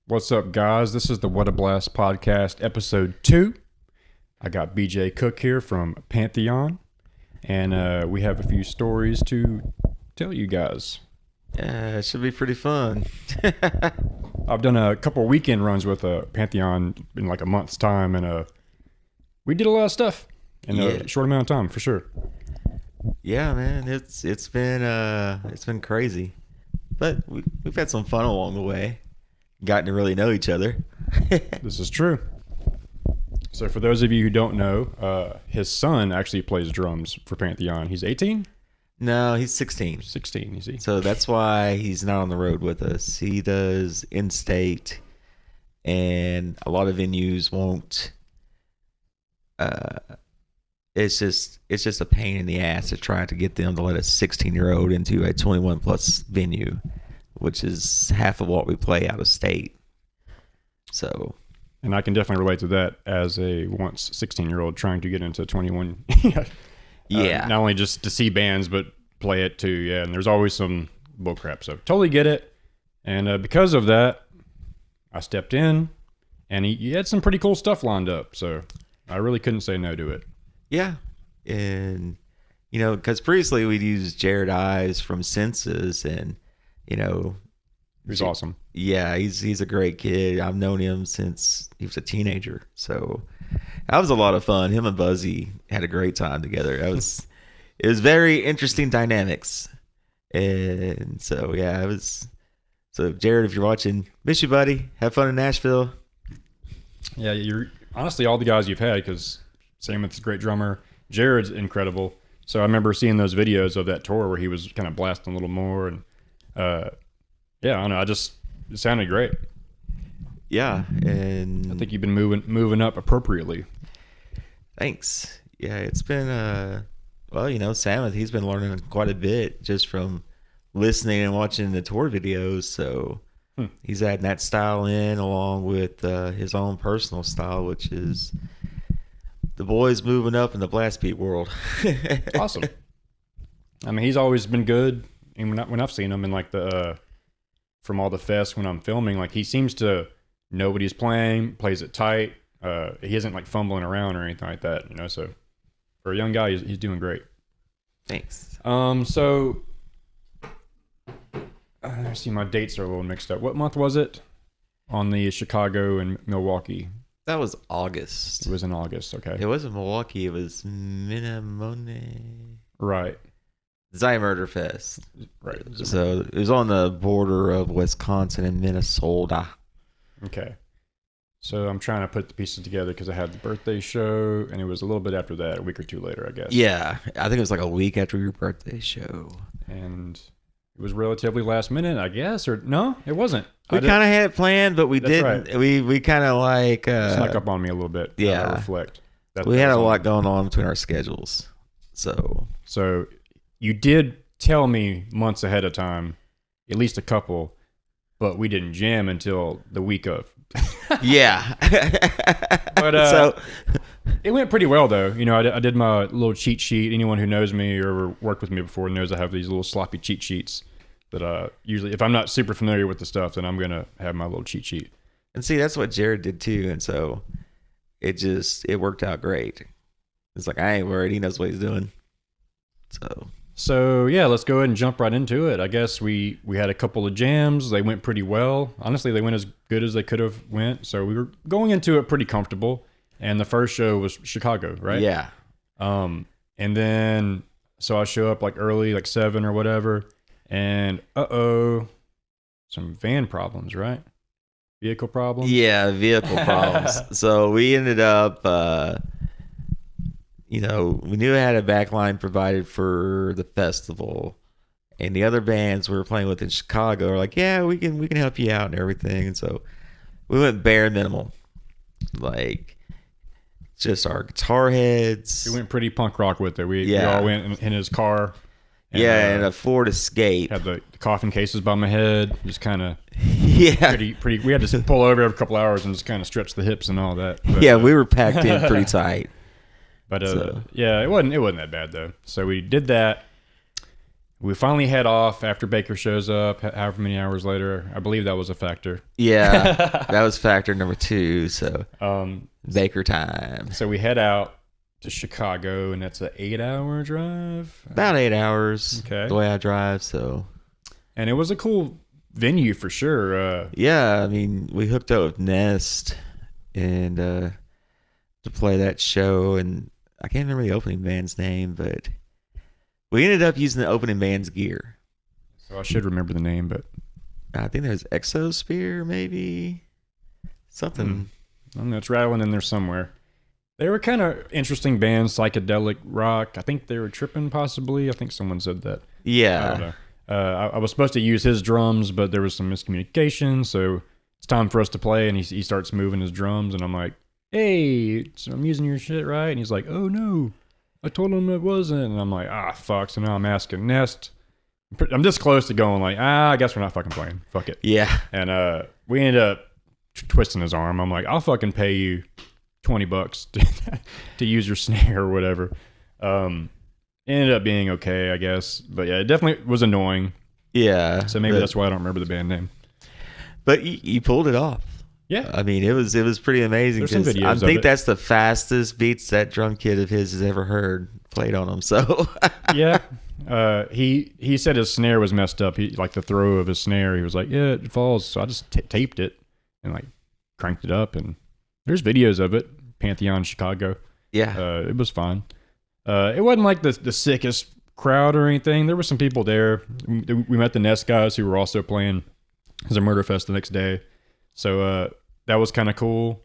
What's up, guys? This is the What a Blast podcast, episode 2. I got BJ Cook here from Pantheon, and we have a few stories to tell you guys. Yeah, it should be pretty fun. I've done a couple weekend runs with Pantheon in like a month's time, and we did a lot of stuff in a short amount of time, for sure. Yeah, man, it's been crazy, but we've had some fun along the way. Gotten to really know each other. This is true. So for those of you who don't know, his son actually plays drums for Pantheon. He's 18? No, he's 16. 16, you see. So that's why he's not on the road with us. He does in-state, and a lot of venues won't. It's just a pain in the ass to try to get them to let a 16-year-old into a 21-plus venue, which is half of what we play out of state. So, and I can definitely relate to that as a once 16-year-old trying to get into 21. Yeah. Not only just to see bands, but play it too. Yeah, and there's always some bullcrap. So totally get it. And because of that, I stepped in, and he had some pretty cool stuff lined up. So I really couldn't say no to it. Yeah. And, because previously we'd used Jared Ives from Senses, and, He's awesome. Yeah, he's a great kid. I've known him since he was a teenager. So that was a lot of fun. Him and Buzzy had a great time together. It was very interesting dynamics. And so, yeah, it was. So, Jared, if you're watching, miss you, buddy. Have fun in Nashville. Yeah, you're honestly all the guys you've had, because Samuth's a great drummer. Jared's incredible. So I remember seeing those videos of that tour where he was kind of blasting a little more, and yeah, I don't know. It sounded great. Yeah, and I think you've been moving up appropriately. Thanks. Yeah, it's been Samuth, he's been learning quite a bit just from listening and watching the tour videos. So he's adding that style in along with his own personal style, which is the boys moving up in the blast beat world. Awesome. I mean, he's always been good. And when I've seen him in like from all the fests when I'm filming, like he seems to know what he's playing, plays it tight. He isn't like fumbling around or anything like that, So for a young guy, he's doing great. Thanks. So I see my dates are a little mixed up. What month was it on the Chicago and Milwaukee? That was August. It was in August. Okay. It wasn't Milwaukee. It was Minnemone. Right. Zion Murder Fest. Right. So it was on the border of Wisconsin and Minnesota. Okay. So I'm trying to put the pieces together because I had the birthday show, and it was a little bit after that, a week or two later, I guess. Yeah. I think it was like a week after your birthday show. And it was relatively last minute, I guess, or no, it wasn't. We kind of had it planned, but we didn't. Right. We kind of like snuck up on me a little bit. Yeah. I reflect. We had a lot going on between our schedules. So you did tell me months ahead of time, at least a couple, but we didn't jam until the week of. Yeah. But it went pretty well, though. I did my little cheat sheet. Anyone who knows me or ever worked with me before knows I have these little sloppy cheat sheets that usually, if I'm not super familiar with the stuff, then I'm going to have my little cheat sheet. And see, that's what Jared did too. And so it worked out great. It's like, I ain't worried. He knows what he's doing. So yeah, let's go ahead and jump right into it. I guess we had a couple of jams. They went pretty well. Honestly, they went as good as they could have went. So we were going into it pretty comfortable. And the first show was Chicago, right? Yeah. And then so I show up like early, like 7 or whatever, and some van problems, right? Vehicle problems. Yeah, vehicle problems. So we ended up, we knew it had a backline provided for the festival, and the other bands we were playing with in Chicago were like, yeah, we can help you out and everything. And so we went bare minimal, like just our guitar heads. We went pretty punk rock with it. We all went in his car. And, and a Ford Escape. Had the coffin cases by my head. Just kind of pretty. We had to pull over every couple hours and just kind of stretch the hips and all that. But, we were packed in pretty tight. But yeah, it wasn't that bad though. So we did that, We finally head off after Baker shows up, however many hours later. I believe that was a factor. Yeah, that was factor number 2. So Baker time. So we head out to Chicago, and that's an 8-hour drive. About 8 hours. Okay. The way I drive, so. And it was a cool venue for sure. Yeah, I mean, we hooked up with Nest and to play that show, and I can't remember the opening band's name, but we ended up using the opening band's gear. So I should remember the name, but I think there's Exosphere, maybe something. I don't know, it's rattling in there somewhere. They were kind of interesting bands, psychedelic rock. I think they were tripping, possibly. I think someone said that. Yeah. I don't know. I was supposed to use his drums, but there was some miscommunication, so it's time for us to play, and he starts moving his drums, and I'm like, hey, so I'm using your shit, right? And he's like, oh, no, I told him it wasn't. And I'm like, fuck, so now I'm asking Nest. I'm this close to going like, I guess we're not fucking playing. Fuck it. Yeah. And we ended up twisting his arm. I'm like, I'll fucking pay you $20 to use your snare or whatever. Ended up being okay, I guess. But yeah, it definitely was annoying. Yeah. So maybe that's why I don't remember the band name. But you pulled it off. Yeah. I mean, it was pretty amazing. There's some videos I think of it. that's the fastest beats that drum kit of his has ever heard played on him. So Yeah. He said his snare was messed up. He like the throw of his snare. He was like, yeah, it falls. So I just taped it and like cranked it up. And there's videos of it. Pantheon, Chicago. Yeah. It was fine. It wasn't like the sickest crowd or anything. There were some people there. We met the Nest guys who were also playing as a Murder Fest the next day. So that was kind of cool.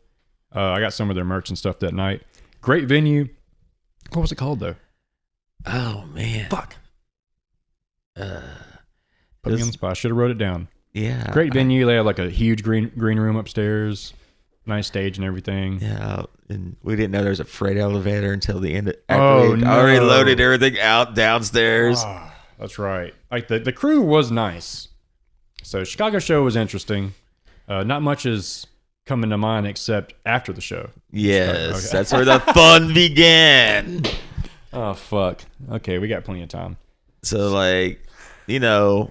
I got some of their merch and stuff that night. Great venue. What was it called though? Oh man. Fuck. Put me on the spot. I should have wrote it down. Yeah. Great venue. They had like a huge green room upstairs. Nice stage and everything. Yeah, and we didn't know there was a freight elevator until the end. Oh, we no. already loaded everything out downstairs. That's right. Like the crew was nice. So Chicago show was interesting. Not much is coming to mind except after the show. Yes, Okay. that's where the fun began. Oh fuck. Okay, we got plenty of time. So like, you know,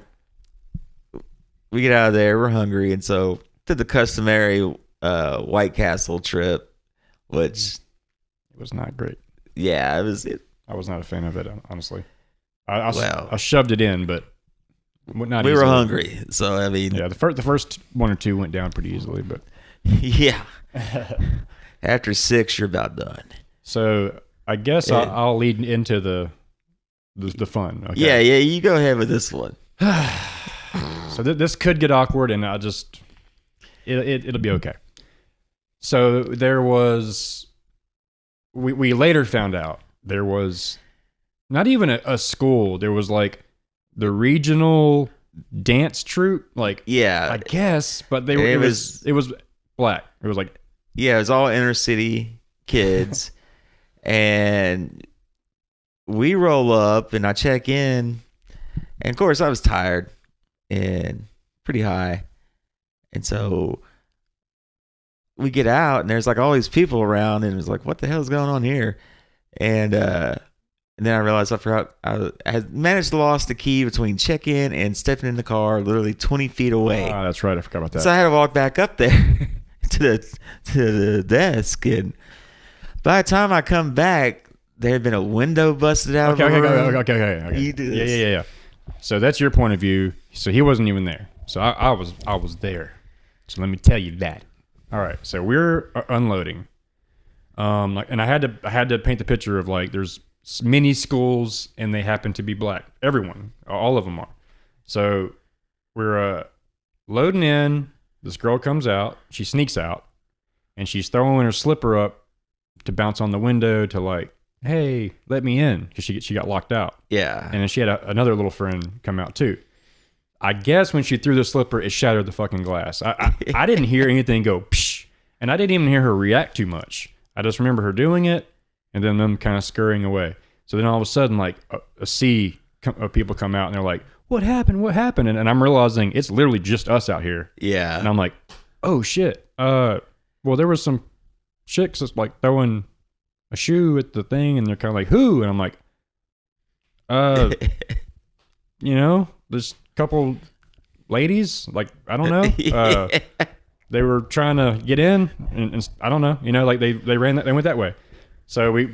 we get out of there, we're hungry, and so did the customary White Castle trip, which It was not great. yeah, it was. I was not a fan of it, honestly. I Well, shoved it in, but not we were easily. hungry, so I mean, Yeah, the first one or two went down pretty easily, but yeah. After 6, you're about done. so I guess Yeah. I'll lead into the fun. Okay? Yeah, you go ahead with this one. So this could get awkward, and it'll be okay. So there was, we later found out there was not even a school. There was like the regional dance troupe, like Yeah, I guess, but it was black. It was like yeah, it was all inner city kids, and we roll up, and I check in, and of course I was tired and pretty high, and so we get out, and there's like all these people around, and it was like, what the hell is going on here? And then I realized I forgot I had managed to lost the key between check-in and stepping in the car, literally 20 feet away. that's right. I forgot about that. So I had to walk back up there to the desk, and by the time I come back, there had been a window busted out of the room. Okay. You do this. Yeah. So that's your point of view. So he wasn't even there. So I was there. So let me tell you that. All right. So we're unloading. And I had to paint the picture of like there's many schools and they happen to be black. Everyone, all of them are. So we're loading in. This girl comes out. She sneaks out, and she's throwing her slipper up to bounce on the window to like, hey, let me in, because she got locked out. Yeah. And then she had another little friend come out too. I guess when she threw the slipper, it shattered the fucking glass. I didn't hear anything go psh, and I didn't even hear her react too much. I just remember her doing it, and then them kind of scurrying away. So then all of a sudden, like a sea of people come out, and they're like, what happened? What happened? And I'm realizing it's literally just us out here. Yeah. And I'm like, oh shit. Well, there was some chicks that's like throwing a shoe at the thing, and they're kind of like, who? And I'm like, there's a couple ladies, like, I don't know. They were trying to get in, and I don't know, like they went that way. So we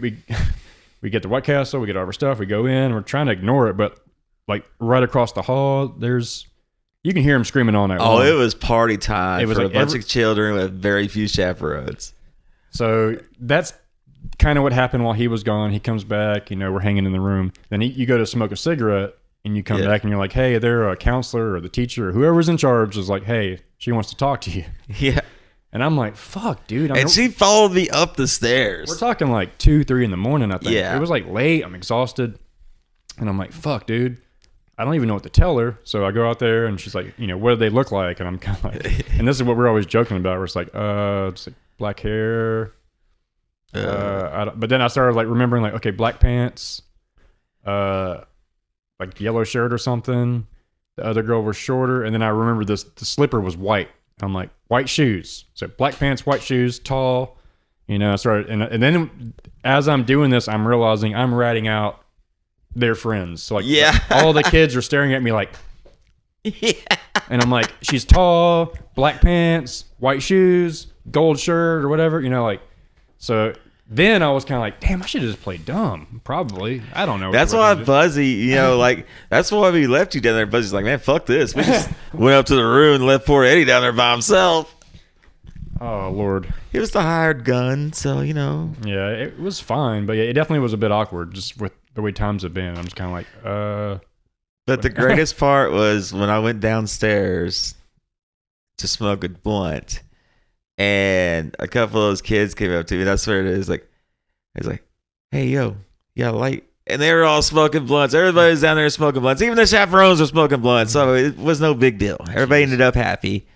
we get to White Castle, we get all our stuff, we go in, we're trying to ignore it, but like right across the hall, you can hear them screaming all night long. Oh, it was party time. It was for like a bunch of children with very few chaperones. So that's kind of what happened while he was gone. He comes back, we're hanging in the room. Then you go to smoke a cigarette, and you come back and you're like, hey, they're a counselor or the teacher or whoever's in charge is like, hey, she wants to talk to you. Yeah. And I'm like, fuck, dude. And she followed me up the stairs. We're talking like 2, 3 in the morning, I think. Yeah. It was like late. I'm exhausted. And I'm like, fuck, dude. I don't even know what to tell her. So I go out there and she's like, what do they look like? And I'm kind of like, and this is what we're always joking about. We're just like, it's like black hair. But then I started like remembering like, okay, black pants, like yellow shirt or something. The other girl was shorter. And then I remember the slipper was white. I'm like, white shoes. So black pants, white shoes, tall. I started, and then as I'm doing this, I'm realizing I'm ratting out their friends. So like, all the kids are staring at me like, and I'm like, she's tall, black pants, white shoes, gold shirt or whatever, like, so then I was kind of like, damn, I should have just played dumb. Probably. I don't know. That's why Buzzy, like, that's why we left you down there. Buzzy's like, man, fuck this. We just went up to the room and left poor Eddie down there by himself. Oh, Lord. He was the hired gun, so, Yeah, it was fine. But yeah, it definitely was a bit awkward just with the way times have been. I'm just kind of like, But the greatest part was when I went downstairs to smoke a blunt. And a couple of those kids came up to me. That's where it is. Like, it's like, hey, yo, you got a light? And they were all smoking blunts. Everybody was down there smoking blunts. Even the chaperones were smoking blunts. So it was no big deal. Everybody ended up happy.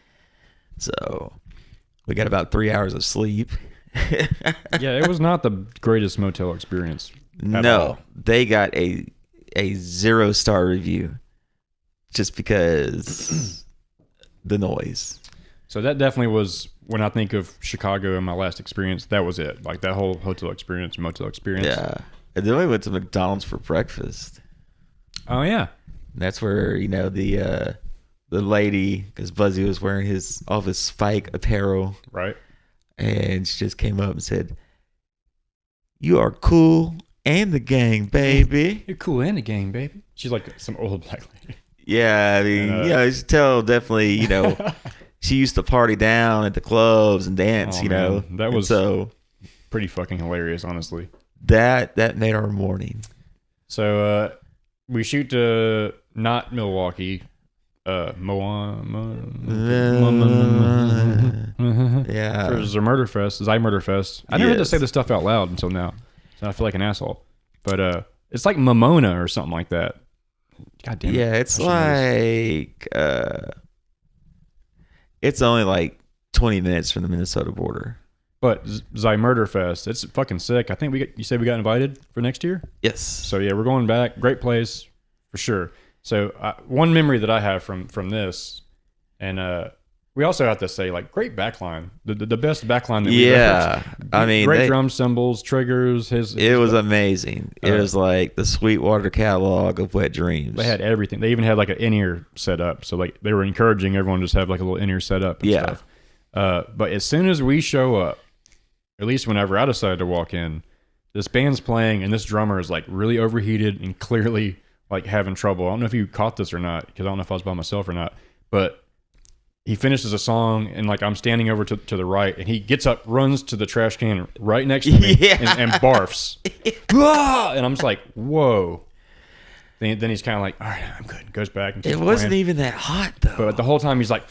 So we got about 3 hours of sleep. Yeah, it was not the greatest motel experience. No, they got a 0-star review just because the noise. So that definitely was, when I think of Chicago and my last experience, that was it. Like that whole hotel experience, motel experience. Yeah. And then we went to McDonald's for breakfast. Oh, yeah. And that's where, the lady, because Buzzy was wearing all of his Spike apparel. Right. And she just came up and said, you are cool and the gang, baby. You're cool and the gang, baby. She's like some old black lady. Yeah, I mean, you can tell definitely, she used to party down at the clubs and dance, man. That was so pretty fucking hilarious, honestly. That made our morning. So we shoot to not Milwaukee, Yeah. For Zy-Murder-Fest. I never had to say this stuff out loud until now. So I feel like an asshole. But it's like Momona or something like that. God damn it. Yeah, it's like it's only like 20 minutes from the Minnesota border. But Zy-Murder-Fest, it's fucking sick. I think you said we got invited for next year? Yes. So yeah, we're going back. Great place for sure. So one memory that I have from this, and we also have to say, like, great backline. The best backline that we referenced. I mean, great drum cymbals, triggers. It was amazing. It was like the Sweetwater catalog of wet dreams. They had everything. They even had like an in-ear set up. So like they were encouraging everyone to just have like a little in-ear set up and stuff. But as soon as we show up, at least whenever I decided to walk in, this band's playing and this drummer is like really overheated and clearly like having trouble. I don't know if you caught this or not, because I don't know if I was by myself or not, but he finishes a song and like I'm standing over to the right and he gets up, runs to the trash can right next to me and barfs. And I'm just like, whoa. Then he's kind of like, all right, I'm good. Goes back and it wasn't even that hot though. But the whole time he's like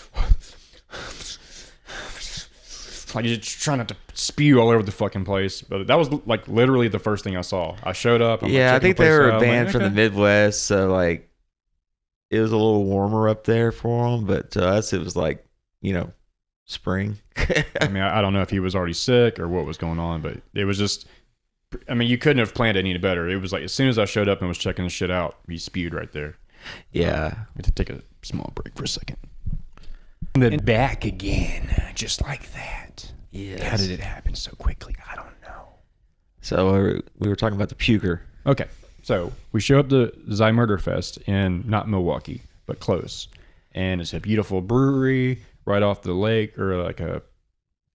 he's just trying not to spew all over the fucking place. But that was like literally the first thing I saw. I showed up. I think they were a band from the Midwest, so like it was a little warmer up there for them. But to us, it was like, spring. I mean, I don't know if he was already sick or what was going on, but it was just, I mean, you couldn't have planned it any better. It was like as soon as I showed up and was checking the shit out, he spewed right there. Yeah. We had to take a small break for a second. And then back again, just like that. Yes. How did it happen so quickly? I don't know. So we were talking about the puker. Okay. So we show up to Zy Murder Fest in not Milwaukee, but close. And it's a beautiful brewery right off the lake, or like a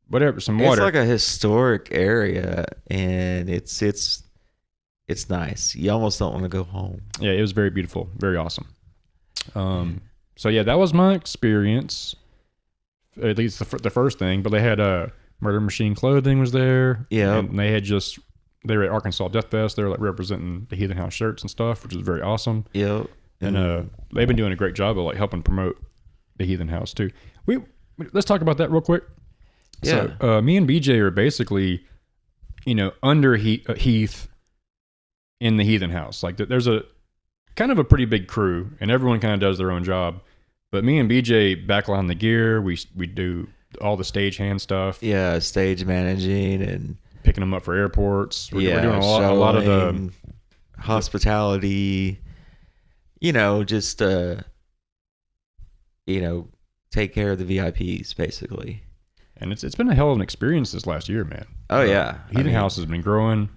whatever, some water. It's like a historic area, and it's nice. You almost don't want to go home. Yeah, it was very beautiful, very awesome. So yeah, that was my experience. At least the first thing. But they had Murder Machine Clothing was there. Yeah, and they were at Arkansas Death Fest. They were like representing the Heathen House shirts and stuff, which is very awesome. Yep. And they've been doing a great job of like helping promote the Heathen House too. Let's talk about that real quick. Yeah. So me and BJ are basically, under Heath in the Heathen House. Like there's a kind of a pretty big crew, and everyone kind of does their own job. But me and BJ backline the gear. We do all the stagehand stuff. Yeah, stage managing and picking them up for airports. We're doing a lot of the hospitality. Just take care of the VIPs basically. And it's been a hell of an experience this last year, man. Oh yeah, Heathen House has been growing.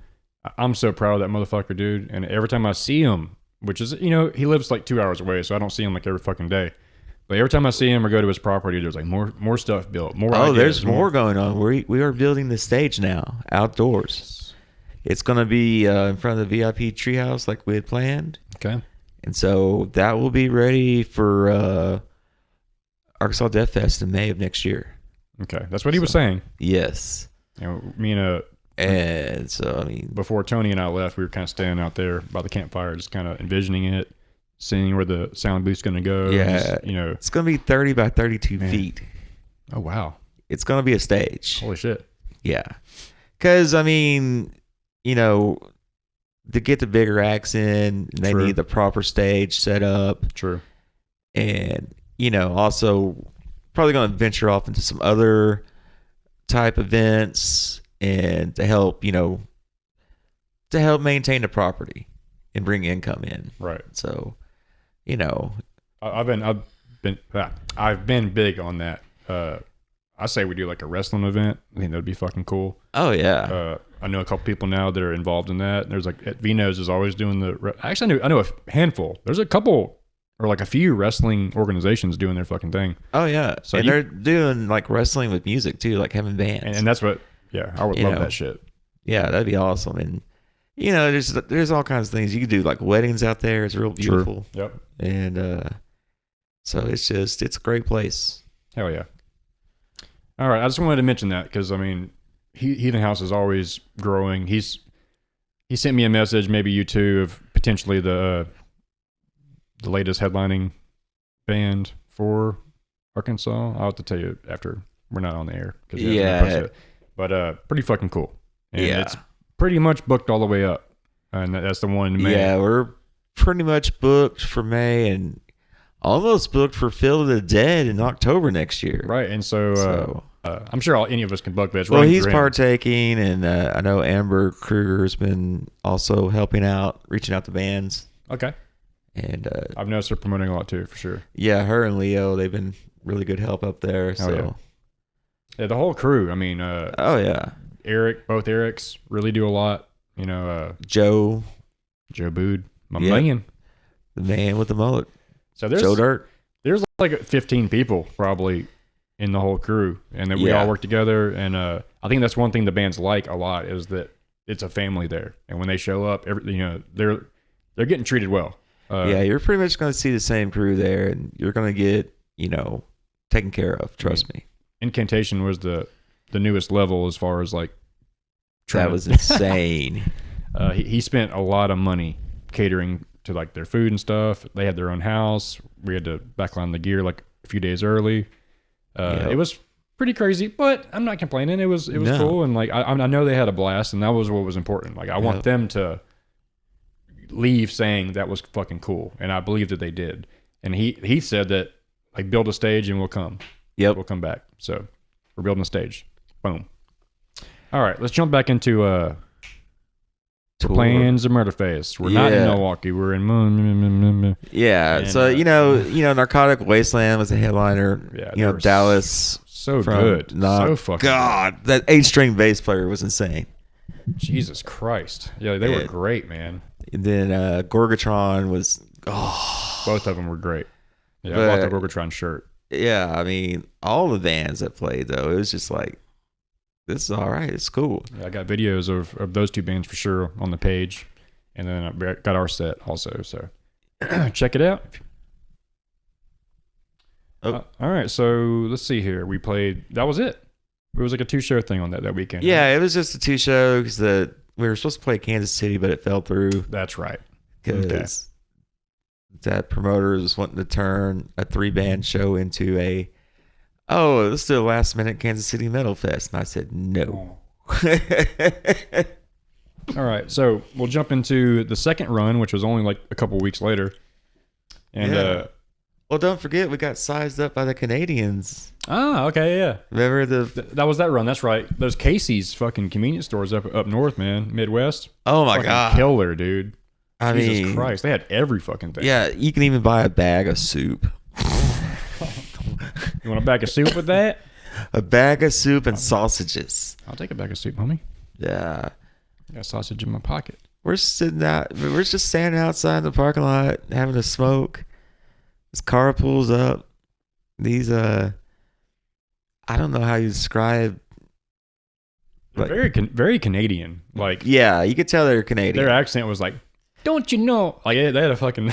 I'm so proud of that motherfucker, dude. And every time I see him, which is he lives like 2 hours away, so I don't see him like every fucking day. But every time I see him or go to his property, there's like more stuff built, more. Oh, ideas, there's more going on. We are building the stage now outdoors. It's gonna be in front of the VIP treehouse like we had planned. Okay. And so that will be ready for Arkansas Death Fest in May of next year. Okay, that's what he was saying. Yes. And so before Tony and I left, we were kind of standing out there by the campfire, just kind of envisioning it, seeing where the sound booth's going to go. Yeah, just, it's going to be 30 by 32 feet. Oh wow, it's going to be a stage. Holy shit. Yeah, because to get the bigger acts in, they True. need the proper stage set up. True. And also probably going to venture off into some other type events, and to help maintain the property and bring income in. Right. So, I've been big on that. I say we do like a wrestling event. I think that'd be fucking cool. Oh yeah. I know a couple people now that are involved in that. There's like at Vino's is always doing actually I know a handful. There's a couple or like a few wrestling organizations doing their fucking thing. Oh yeah. So they're doing like wrestling with music too, like having bands. And that's what. Yeah, I would love that shit. Yeah, that'd be awesome. And there's all kinds of things you can do, like weddings out there. It's real beautiful. True. Yep. And so it's a great place. Hell yeah. All right, I just wanted to mention that because Heathen House is always growing. He sent me a message, maybe you too, of potentially the latest headlining band for Arkansas. I'll have to tell you after we're not on the air. Yeah. But pretty fucking cool. And yeah. It's pretty much booked all the way up. And that's the one in May. Yeah, we're pretty much booked for May and almost booked for Field of the Dead in October next year. Right. And so I'm sure any of us can book, but it's well, running he's through him. partaking, and I know Amber Kruger's been also helping out, reaching out to bands. Okay. And I've noticed her promoting a lot too, for sure. Yeah, her and Leo, they've been really good help up there. Yeah, the whole crew. Oh yeah, both Erics really do a lot. Joe Bood, my man, the man with the mullet. So there's Joe Dirt. There's like 15 people probably in the whole crew, and that we all work together. And I think that's one thing the bands like a lot is that it's a family there, and when they show up, they're getting treated well. Yeah, you're pretty much going to see the same crew there, and you're going to get taken care of. Trust me. Incantation was the newest level as far as like that was insane. He spent a lot of money catering to like their food and stuff. They had their own house. We had to backline the gear like a few days early. It was pretty crazy, but I'm not complaining. It was cool, and like I know they had a blast, and that was what was important. Like I want them to leave saying that was fucking cool, and I believe that they did. And he said that like build a stage and we'll come. Yep, we'll come back. So we're building a stage. Boom. All right, let's jump back into Plans of Murder Fest. We're not in Milwaukee. We're in yeah. And, so Narcotic Wasteland was a headliner. Yeah, Dallas. So good. So fucking God, that 8-string bass player was insane. Jesus Christ. Yeah, they were great, man. And then Gorgatron was Both of them were great. Yeah, But- I bought the Gorgatron shirt. yeah. I mean, all the bands that played though, it was just like, this is all right. It's cool. Yeah, I got videos of those two bands for sure on the page, and then I got our set also. So check it out. Oh. All right, so let's see here. We played. That was it. It was like a 2-show thing on that weekend. Yeah, it was just a 2 shows that we were supposed to play Kansas City, but it fell through That's right. because that promoter was wanting to turn a 3-band show into a, let's do a last minute Kansas City Metal Fest. And I said, no. All right, so we'll jump into the second run, which was only like a couple weeks later. And Yeah. Well, don't forget, we got sized up by the Canadians. Okay, yeah. Remember That was that run. That's right. Those Casey's fucking convenience stores up north, man, Midwest. Oh my Fucking God. killer, dude. I Jesus mean, Christ, they had every fucking thing. yeah, you can even buy a bag of soup. You want a bag of soup with that? A bag of soup and sausages. I'll take a bag of soup, homie. Yeah. I got sausage in my pocket. We're just standing outside the parking lot having a smoke. This car pulls up. These I don't know how you describe. Like, Very Canadian. Like, yeah, you could tell they're Canadian. their accent was like, "Don't you know?" Like, they had a fucking.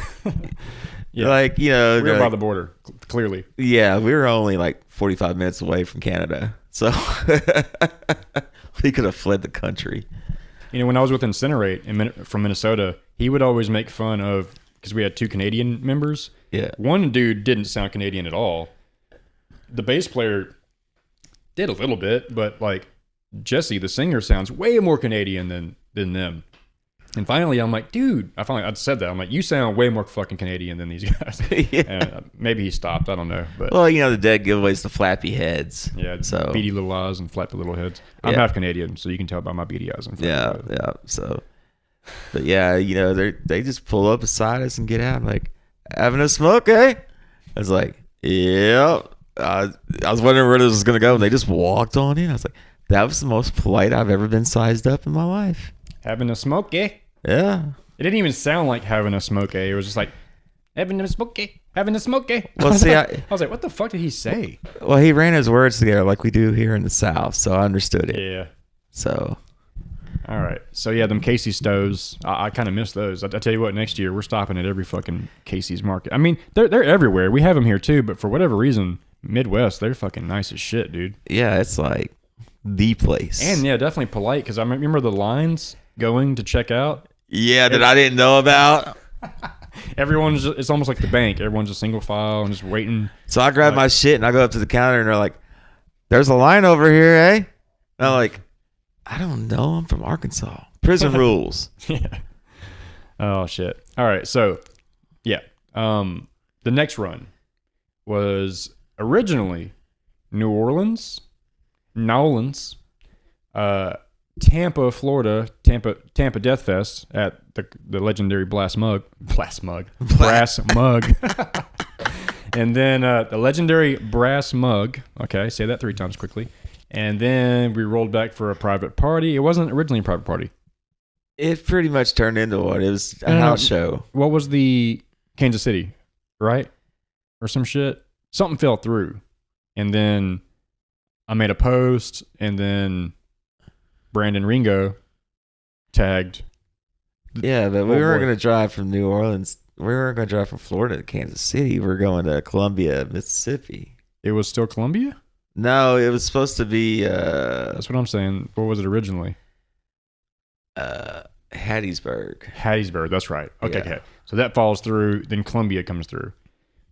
Yeah, Like, you know, we were they're by like- the border, clearly. yeah, we were only like 45 minutes away from Canada, so we could have fled the country. You know, when I was with Incinerate from Minnesota, he would always make fun of, because we had 2 Canadian members. Yeah. One dude didn't sound Canadian at all. The bass player did a little bit, but like Jesse, the singer, sounds way more Canadian than them. And finally, I'm like, dude, I said that. I'm like, you sound way more fucking Canadian than these guys. Yeah. And maybe he stopped. I don't know. But Well, you know, the dead giveaways the flappy heads. yeah, So beady little eyes and flappy little heads. I'm Yeah. half Canadian, so you can tell by my beady eyes and flappy yeah, little heads. yeah. So, but yeah, you know, they just pull up beside us and get out. I'm like, having a smoke, eh? I was like, yeah. I was wondering where this was gonna go, and they just walked on in. I was like, that was the most polite I've ever been sized up in my life. Having a smoke, eh? Yeah. It didn't even sound like having a smoke, eh? It was just like, having a smoke, eh? Having a smoke, eh? Well, see, I was like, what the fuck did he say? Well, he ran his words together like we do here in the South, so I understood it. Yeah. So, All right. So, yeah, them Casey stoves, I kind of miss those. I tell you what, next year, we're stopping at every fucking Casey's market. I mean, they're everywhere. We have them here, too, but for whatever reason, Midwest, they're fucking nice as shit, dude. yeah, it's like the place. And, yeah, definitely polite, because I remember the lines going to check out. yeah, that I didn't know about. Everyone's just, it's almost like the bank. Everyone's a single file and just waiting. So I grab my shit and I go up to the counter and they're like, "There's a line over here, eh?" And I'm like, "I don't know. I'm from Arkansas. Prison rules." Yeah. Oh shit. All right. So, yeah. The next run was originally New Orleans, Nolans, Tampa, Florida, Tampa Death Fest at the legendary Brass Mug, and then the legendary Brass Mug. Okay, say that 3 times quickly. And then we rolled back for a private party. It wasn't originally a private party. It pretty much turned into what? It was a No, no, house show. What was the Kansas City, right? Or some shit? Something fell through. And then I made a post, and then Brandon Ringo tagged. Yeah, but we Oh, weren't boy. going to drive from New Orleans. We weren't going to drive from Florida to Kansas City. We're going to Columbia, Mississippi. It was still Columbia? No, it was supposed to be That's what I'm saying. What was it originally? Hattiesburg. Hattiesburg. That's right. Okay, Yeah. okay. So that falls through. Then Columbia comes through.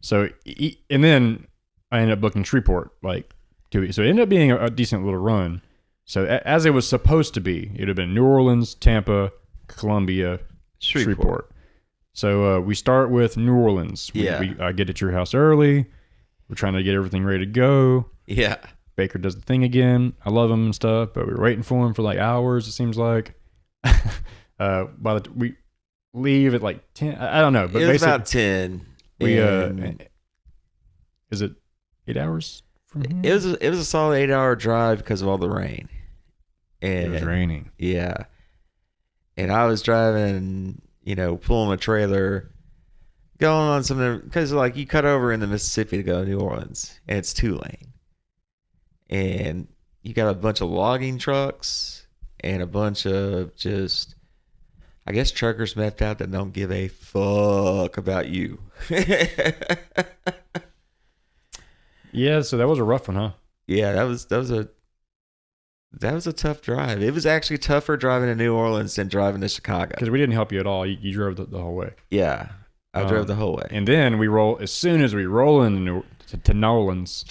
So, and then I ended up booking Shreveport like 2 weeks. So it ended up being a decent little run. So as it was supposed to be, it would have been New Orleans, Tampa, Columbia, Shreveport. So we start with New Orleans. I get at your house early. We're trying to get everything ready to go. Yeah. Baker does the thing again. I love him and stuff, but we were waiting for him for like hours, it seems like. We leave at like 10. I don't know, but It was basically about 10. we and is it 8 hours from here? it was a solid 8-hour drive because of all the rain. It And was raining. yeah. And I was driving pulling a trailer, going on some, because like you cut over in the Mississippi to go to New Orleans, and it's 2-lane, and you got a bunch of logging trucks and a bunch of just, I guess, truckers methed out that don't give a fuck about you. Yeah, so that was a rough one, huh? Yeah, that was a tough drive. It was actually tougher driving to New Orleans than driving to Chicago. Because we didn't help you at all. You drove the whole way. Yeah, I drove the whole way. And then as soon as we roll into New Orleans,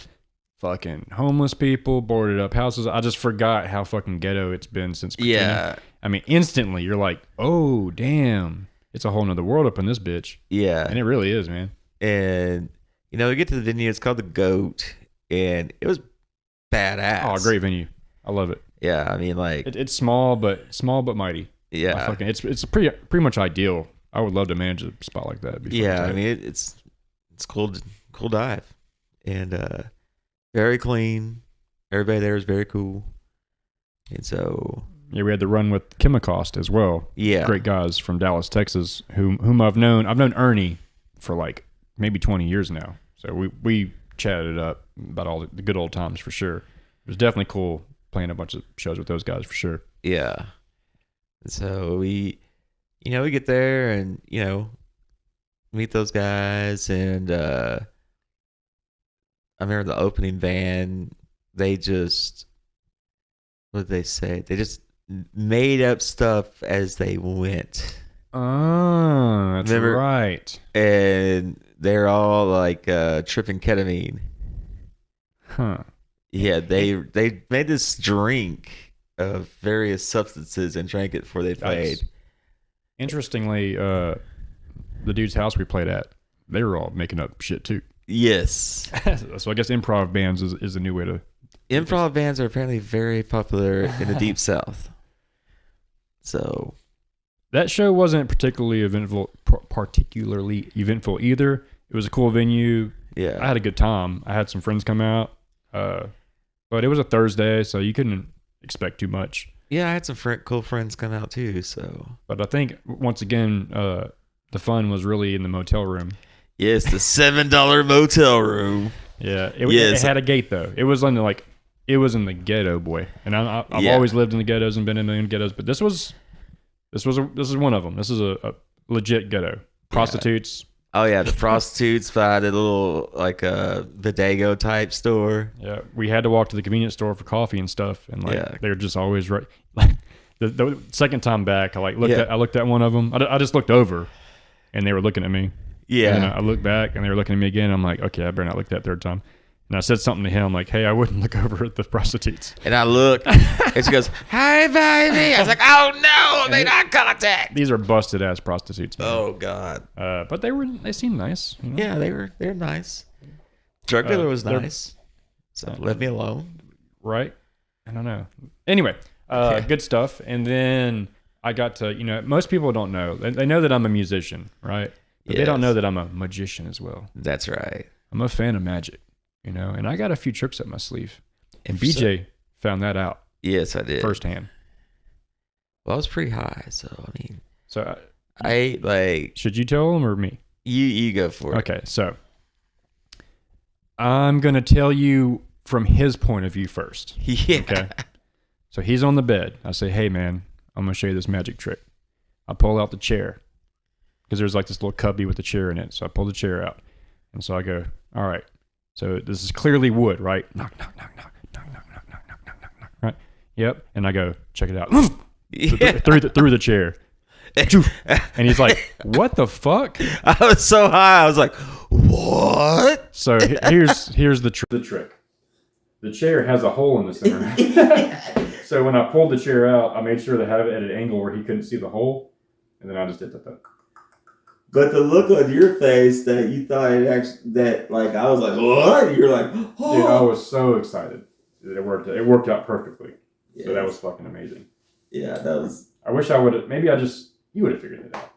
fucking homeless people, boarded up houses. I just forgot how fucking ghetto it's been since Katrina. Yeah. I mean, instantly you're like, oh, damn. It's a whole nother world up in this bitch. Yeah. And it really is, man. And, we get to the venue. It's called the Goat. And it was badass. Oh, great venue. I love it. Yeah, I mean, like it's small but mighty. Yeah, it's pretty much ideal. I would love to manage a spot like that. Yeah, I mean it's cool dive, and very clean. Everybody there is very cool, and so yeah, we had the run with Chemicost as well. Yeah, great guys from Dallas, Texas, whom I've known. I've known Ernie for like maybe 20 years now. So we chatted it up about all the good old times for sure. It was definitely cool playing a bunch of shows with those guys for sure. Yeah. So we get there and, meet those guys. And I remember the opening band, what did they say? They just made up stuff as they went. Oh, that's right. And they're all like tripping ketamine. Huh. Yeah, they made this drink of various substances and drank it before they played. Nice. Interestingly, the dude's house we played at, they were all making up shit too. Yes. So I guess improv bands is a new way to... Improv bands are apparently very popular in the Deep South. So... That show wasn't particularly eventful either. It was a cool venue. Yeah. I had a good time. I had some friends come out. But it was a Thursday, so you couldn't expect too much. Yeah, I had some cool friends come out too. So, but I think once again, the fun was really in the motel room. Yes, the $7 motel room. Yeah, it had a gate though. It was in the ghetto, boy. And I've always lived in the ghettos and been in the ghettos, but this is one of them. This is a legit ghetto. Prostitutes. Oh yeah, the prostitutes by the little like bodega type store. Yeah, we had to walk to the convenience store for coffee and stuff, and they were just always right. Like the second time back, I looked at one of them. I just looked over, and they were looking at me. Yeah, and I looked back, and they were looking at me again. I'm like, okay, I better not look that third time. And I said something to him like, hey, I wouldn't look over at the prostitutes. And I looked, and she goes, hey, baby. I was like, oh, no, they not contact. These are busted-ass prostitutes, man. Oh, God. But they seemed nice. You know? Yeah, they're nice. Drug dealer was nice. So let me alone. Right? I don't know. Anyway, good stuff. And then I got to, most people don't know. They know that I'm a musician, right? But they don't know that I'm a magician as well. That's right. I'm a fan of magic. And I got a few tricks up my sleeve. And BJ found that out. Yes, I did. Firsthand. Well, I was pretty high, so I mean. So I like. Should you tell him or me? You go for it. Okay, so I'm gonna tell you from his point of view first. Yeah. Okay. So he's on the bed. I say, hey man, I'm gonna show you this magic trick. I pull out the chair because there's like this little cubby with a chair in it. So I pull the chair out, and so I go, all right. So this is clearly wood, right? Knock, knock, knock, knock, knock, knock, knock, knock, knock, knock, knock, knock. Right? Yep. And I go, check it out. through the chair. And he's like, what the fuck? I was so high. I was like, what? So here's the trick. The chair has a hole in the center. So when I pulled the chair out, I made sure to have it at an angle where he couldn't see the hole. And then I just did that. But the look on your face that you thought it actually, that like I was like, what? You're like, oh. Dude, I was so excited that it worked. It worked out perfectly. Yes. So that was fucking amazing. Yeah, that was. I wish I would have. Maybe you would have figured it out.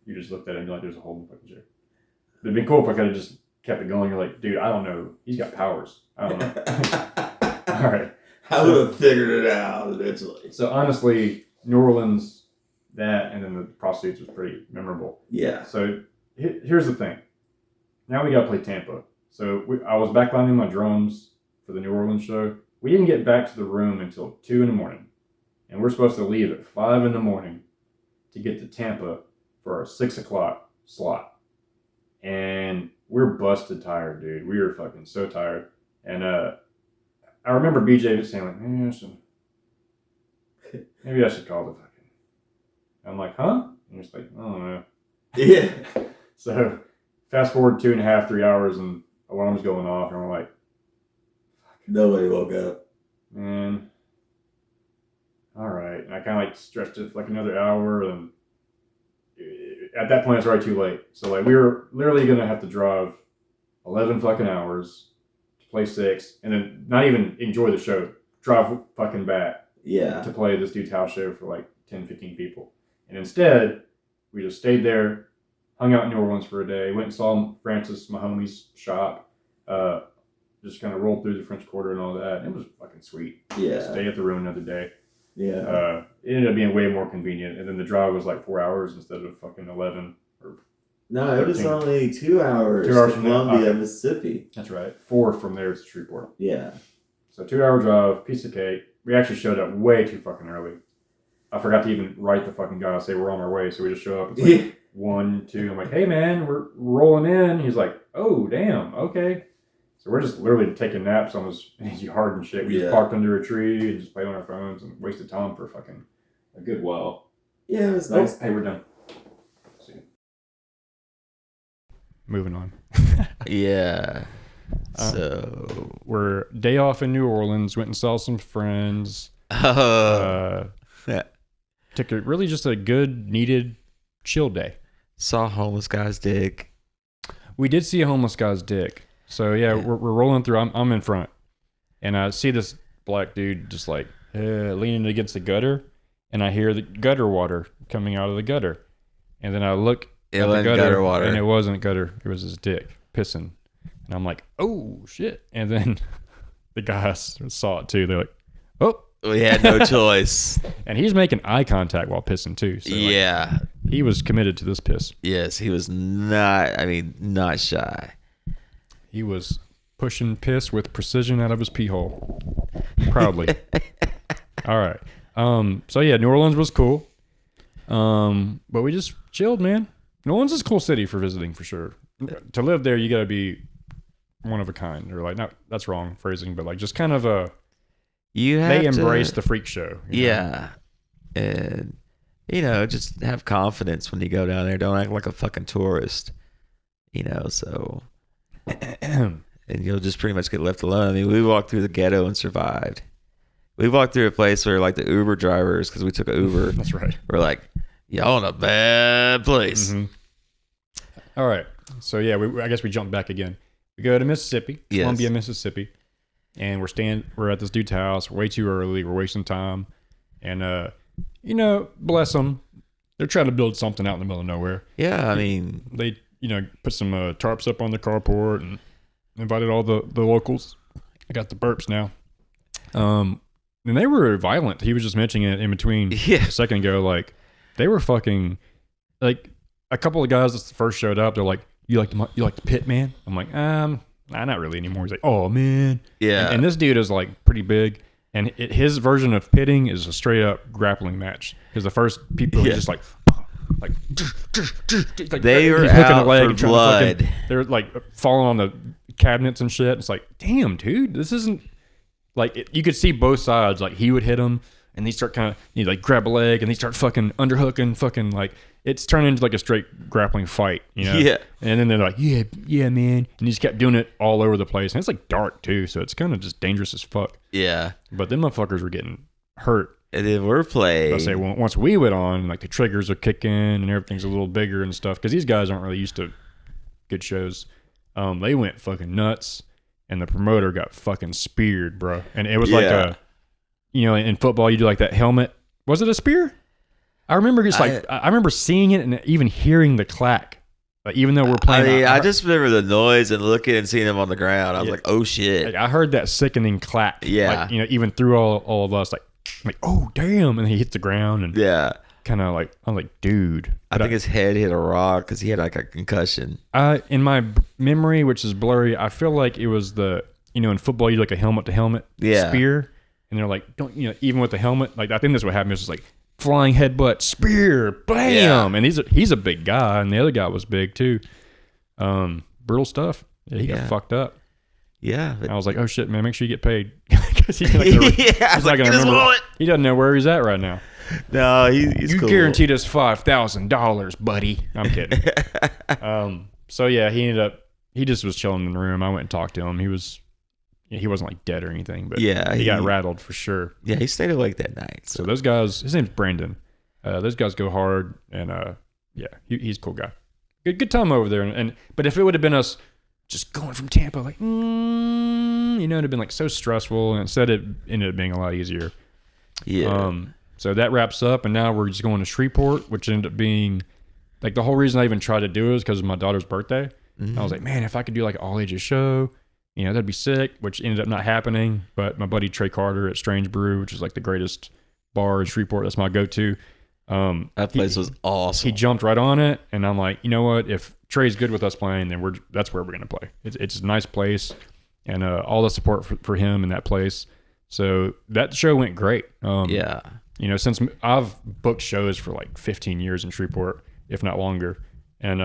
You just looked at it and you're like, there's a hole in the fucking chair. It'd been cool if I could have just kept it going. You're like, dude, I don't know. He's got powers. I don't know. All right. I would have figured it out eventually. So honestly, New Orleans, that, and then the prostitutes was pretty memorable. Yeah. So here's the thing. Now we got to play Tampa. So I was backlining my drums for the New Orleans show. We didn't get back to the room until 2 a.m. And we're supposed to leave at 5 a.m. to get to Tampa for our 6 o'clock slot. And we're busted tired, dude. We were fucking so tired. And I remember BJ saying, like, maybe I should call the fucking. I'm like, huh? And he's like, I don't know. Yeah. So fast forward 2.5, 3 hours, and alarm's going off, and we're like, nobody woke up. Man, all right. And I kind of like stretched it for like another hour, and at that point it's already too late. So like we were literally gonna have to drive 11 fucking hours to play 6, and then not even enjoy the show. Drive fucking back. Yeah. To play this dude's house show for like 10, 15 people. And instead, we just stayed there, hung out in New Orleans for a day, went and saw Francis, my homie's shop, just kind of rolled through the French Quarter and all that. It was fucking sweet. Yeah. Stay at the room another day. Yeah. It ended up being way more convenient. And then the drive was like 4 hours instead of fucking 11. No, it was 13. only 2 hours. 2 hours to from there. Columbia, Okay. Mississippi. That's right. 4 from there to Shreveport. Yeah. So 2-hour drive, piece of cake. We actually showed up way too fucking early. I forgot to even write the fucking guy, say we're on our way. So we just show up. It's like 1, 2. I'm like, hey man, we're rolling in. He's like, oh damn, okay. So we're just literally taking naps on his yard and shit. We just parked under a tree and just played on our phones and wasted time for fucking a good while. Yeah, it was nice. Hey, we're done. See. Moving on. Yeah. So we're day off in New Orleans. Went and saw some friends. Took a really just a good, needed, chill day. Saw a homeless guy's dick. We did see a homeless guy's dick. So yeah, we're rolling through. I'm in front, and I see this black dude just like leaning against the gutter, and I hear the gutter water coming out of the gutter, and then I look at the gutter water, and it wasn't gutter. It was his dick pissing, and I'm like, oh shit! And then the guys saw it too. They're like, oh. We had no choice. And he's making eye contact while pissing too. So yeah. Like, he was committed to this piss. Yes, he was not shy. He was pushing piss with precision out of his pee hole. Proudly. All right. So yeah, New Orleans was cool. But we just chilled, man. New Orleans is a cool city for visiting for sure. To live there, you gotta be one of a kind. Or like, not that's wrong phrasing, but like just kind of a they embrace the freak show. Yeah. Know? And, just have confidence when you go down there. Don't act like a fucking tourist, so. And you'll just pretty much get left alone. I mean, we walked through the ghetto and survived. We walked through a place where, like, the Uber drivers, because we took an Uber. That's right. We're like, y'all in a bad place. Mm-hmm. All right. So, yeah, I guess we jump back again. We go to Mississippi, Columbia, Mississippi. And we're at this dude's house way too early. We're wasting time. And, bless them. They're trying to build something out in the middle of nowhere. Yeah, I mean. They, put some tarps up on the carport and invited all the locals. I got the burps now. And they were violent. He was just mentioning it in between a second ago. Like, they were fucking, like, a couple of guys that first showed up, they're like, you like the pit, man? I'm like, nah, not really anymore. He's like, oh man, yeah. And this dude is like pretty big, and his version of pitting is a straight up grappling match. Because the first people are just like they were out for blood. They're like falling on the cabinets and shit. It's like, damn, dude, this isn't like you could see both sides. Like he would hit him, and they start kind of like grab a leg, and they start fucking underhooking, fucking like. It's turned into like a straight grappling fight, Yeah. And then they're like, yeah, man. And he just kept doing it all over the place. And it's like dark too, so it's kind of just dangerous as fuck. Yeah. But them motherfuckers were getting hurt. And then we're playing. I say, well, once we went on, like the triggers are kicking and everything's a little bigger and stuff. Because these guys aren't really used to good shows. They went fucking nuts, and the promoter got fucking speared, bro. And it was like in football, you do like that helmet. Was it a spear? I remember I remember seeing it and even hearing the clack. Like, even though we're playing, I just remember the noise and looking and seeing him on the ground. I was like, "Oh shit!" I heard that sickening clack. Yeah, like, even through all of us, like, oh damn! And he hit the ground and kind of like, I'm like, dude. I think his head hit a rock because he had like a concussion. In my memory, which is blurry, I feel like it was in football, you do like a helmet to helmet spear. And they're like, don't, even with the helmet, like, I think that's what happened. It was just like flying headbutt, spear, blam. Yeah. And he's a big guy, and the other guy was big too. Brutal stuff. Yeah, he got fucked up. Yeah. I was like, oh shit, man, make sure you get paid. Because he's not gonna, he's not gonna remember. He doesn't know where he's at right now. No, he's you cool. guaranteed us $5,000, buddy. I'm kidding. So yeah, he just was chilling in the room. I went and talked to him. He wasn't like dead or anything, but he got rattled for sure. Yeah, he stayed awake that night. So those guys, his name's Brandon. Those guys go hard, and he's a cool guy. Good time over there. But if it would have been us just going from Tampa, like, it'd have been like so stressful, and instead it ended up being a lot easier. Yeah. So that wraps up, and now we're just going to Shreveport, which ended up being like the whole reason I even tried to do it is because of my daughter's birthday. Mm-hmm. I was like, man, if I could do like an all ages show, that'd be sick, which ended up not happening. But my buddy Trey Carter at Strange Brew, which is like the greatest bar in Shreveport, that's my go-to. That place was awesome. He jumped right on it, and I'm like, you know what? If Trey's good with us playing, then that's where we're gonna play. It's a nice place, and all the support for him in that place. So that show went great. Since I've booked shows for like 15 years in Shreveport, if not longer, and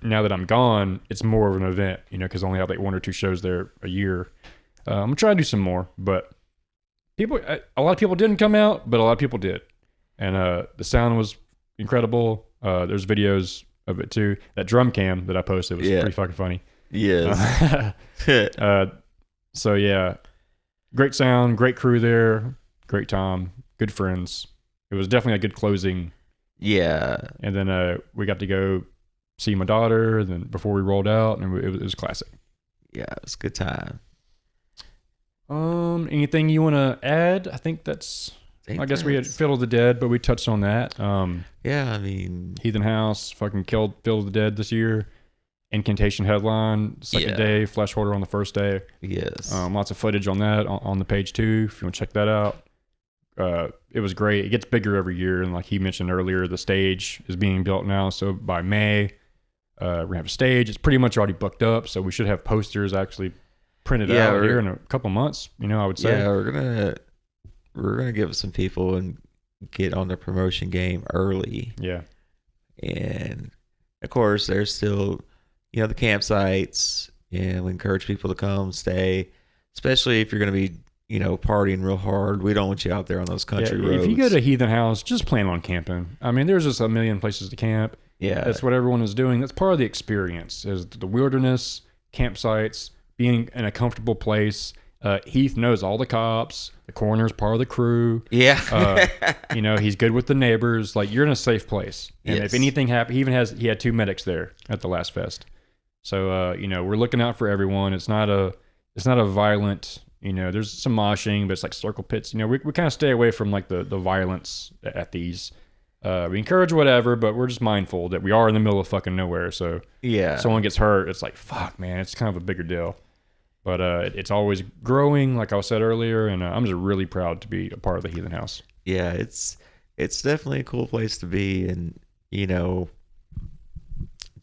now that I'm gone, it's more of an event, because I only have like 1 or 2 shows there a year. I'm gonna try to do some more, but a lot of people didn't come out, but a lot of people did. And the sound was incredible. There's videos of it too. That drum cam that I posted was pretty fucking funny. Yes. So yeah, great sound, great crew there, great time, good friends. It was definitely a good closing. Yeah. And then we got to go see my daughter. And then before we rolled out, and it was classic. Yeah, it was a good time. Anything you want to add? I think that's. I guess we had Fiddle of the Dead, but we touched on that. Yeah, I mean, Heathen House fucking killed Fiddle of the Dead this year. Incantation headline, second day, Flesh Hoarder on the first day. Yes. Lots of footage on that on the page too, if you want to check that out. It was great. It gets bigger every year, and like he mentioned earlier, the stage is being built now. So by May, we're gonna have a stage. It's pretty much already booked up, so we should have posters actually printed out here in a couple months. I would say. Yeah, we're gonna give some people and get on the promotion game early. Yeah. And of course, there's still, the campsites, and we encourage people to come stay, especially if you're gonna be, partying real hard. We don't want you out there on those country roads. If you go to Heathen House, just plan on camping. I mean, there's just a million places to camp. Yeah. That's what everyone is doing. That's part of the experience, is the wilderness, campsites, being in a comfortable place. Heath knows all the cops. The coroner's part of the crew. Yeah. He's good with the neighbors. Like, you're in a safe place. And if anything happened, he had 2 medics there at the last fest. So, we're looking out for everyone. It's not a violent, there's some moshing, but it's like circle pits. We kind of stay away from like the violence at these. We encourage whatever, but we're just mindful that we are in the middle of fucking nowhere. So yeah, someone gets hurt, it's like, fuck, man, it's kind of a bigger deal. But it's always growing, like I said earlier, and I'm just really proud to be a part of the Heathen House. Yeah, it's definitely a cool place to be, and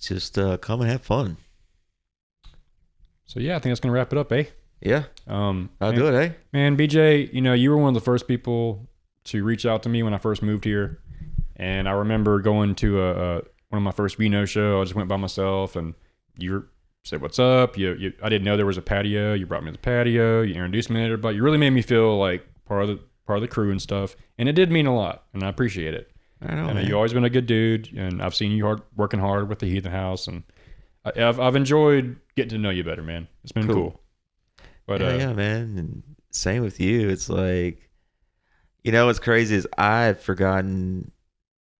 just come and have fun. So yeah, I think that's gonna wrap it up, eh? Yeah. I'll do it, eh? Man, BJ, you were one of the first people to reach out to me when I first moved here, and I remember going to one of my first Vino show. I just went by myself, and you said, "What's up?" I didn't know there was a patio. You brought me to the patio. You introduced me to everybody. You really made me feel like part of the crew and stuff, and it did mean a lot, and I appreciate it. I know. You've always been a good dude, and I've seen you working hard with the Heathen House, and I've enjoyed getting to know you better, man. It's been cool. But yeah, man, and same with you. It's like, what's crazy is I've forgotten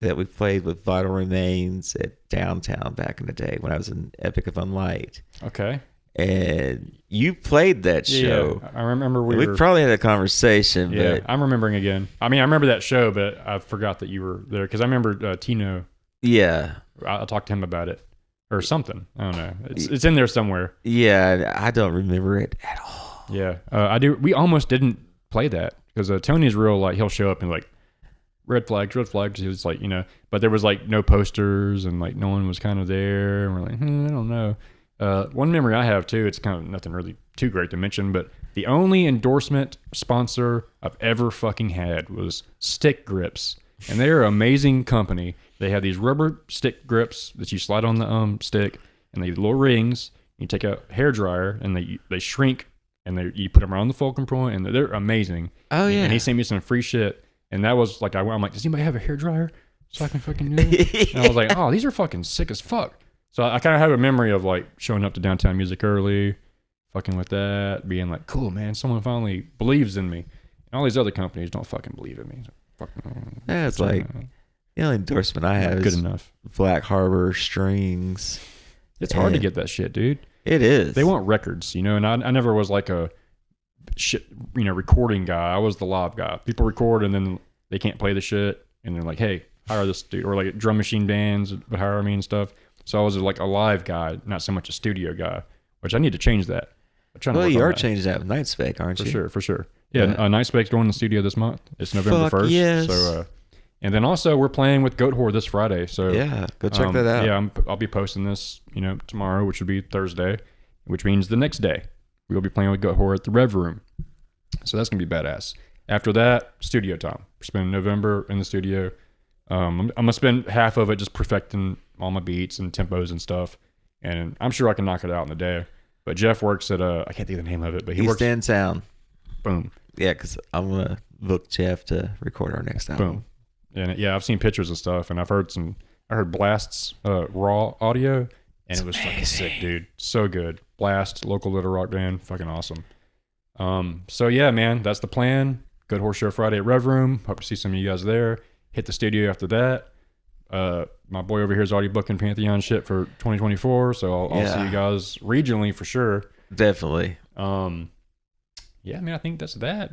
that we played with Vital Remains at Downtown back in the day when I was in Epic of Unlight. Okay. And you played that show. Yeah, I remember we probably had a conversation. Yeah, but I'm remembering again. I mean, I remember that show, but I forgot that you were there because I remember Tino. Yeah. I'll talk to him about it or something. I don't know. It's in there somewhere. Yeah, I don't remember it at all. Yeah, I do. We almost didn't play that because Tony's real, like, he'll show up and like red flags. It was like, but there was like no posters and like no one was kind of there. And we're like, I don't know. One memory I have too, it's kind of nothing really too great to mention, but the only endorsement sponsor I've ever fucking had was Stick Grips. And they're an amazing company. They have these rubber stick grips that you slide on the stick, and they have little rings. You take a hairdryer, and they shrink, and you put them around the fulcrum point, and they're amazing. Oh, yeah. And he sent me some free shit. And that was like, I'm like, does anybody have a hairdryer so I can fucking do it? And I was like, oh, these are fucking sick as fuck. So I kind of have a memory of like showing up to Downtown Music early, fucking with that, being like, cool, man, someone finally believes in me. And all these other companies don't fucking believe in me. So fucking, Yeah, it's like the only endorsement I have good is enough. Black Harbor Strings. It's hard to get that shit, dude. It is. They want records, and I never was like a shit, recording guy. I was the live guy. People record and then they can't play the shit, and they're like, hey, hire this dude. Or like drum machine bands would hire me and stuff. So I was like a live guy, not so much a studio guy, which I need to change that. Well, you are changing that with Night Spec, aren't you? For sure. Yeah, Night Spec's going in the studio this month. It's November 1st. Yes. So, and then also we're playing with Goat Whore this Friday. So yeah, go check that out. Yeah, I'll be posting this, tomorrow, which would be Thursday, which means the next day we'll be playing with Goat Whore at the Rev Room. So that's gonna be badass. After that, studio time. We're spending November in the studio. I'm gonna spend half of it just perfecting all my beats and tempos and stuff, and I'm sure I can knock it out in a day. But Jeff works at I can't think of the name of it, but he works in town. Boom. Yeah, because I'm gonna book Jeff to record our next album. Boom. And yeah, I've seen pictures and stuff, and I heard Blast's raw audio, and it was fucking sick, dude. So good. Blast, local little rock band, fucking awesome. So yeah, man, that's the plan. Good Horse Show Friday at Rev Room. Hope to see some of you guys there. Hit the studio after that. My boy over here is already booking Pantheon shit for 2024, so I'll see you guys regionally for sure. Definitely. Yeah, man, I think that's that.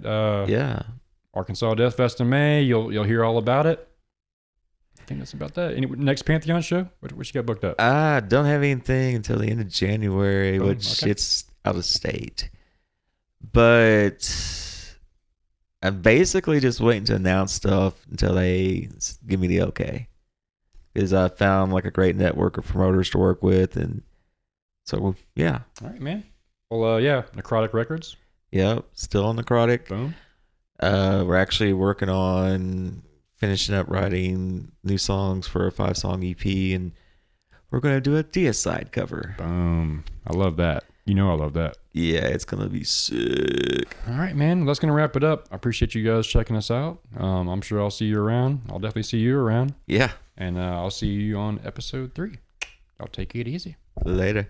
Yeah. Arkansas Death Fest in May. You'll hear all about it. I think that's about that. Any next Pantheon show? What you got booked up? I don't have anything until the end of January, which it's out of state. But I'm basically just waiting to announce stuff until they give me the okay. Because I found like a great network of promoters to work with, and so yeah. All right, man. Well, yeah, Necrotic Records. Yep, still on Necrotic. Boom. We're actually working on finishing up writing new songs for a 5-song EP, and we're gonna do a Deicide cover. Boom. I love that. I love that. Yeah, it's gonna be sick. All right, man. That's gonna wrap it up. I appreciate you guys checking us out. I'm sure I'll see you around. I'll definitely see you around. Yeah. And I'll see you on episode 3. I'll take it easy. Later.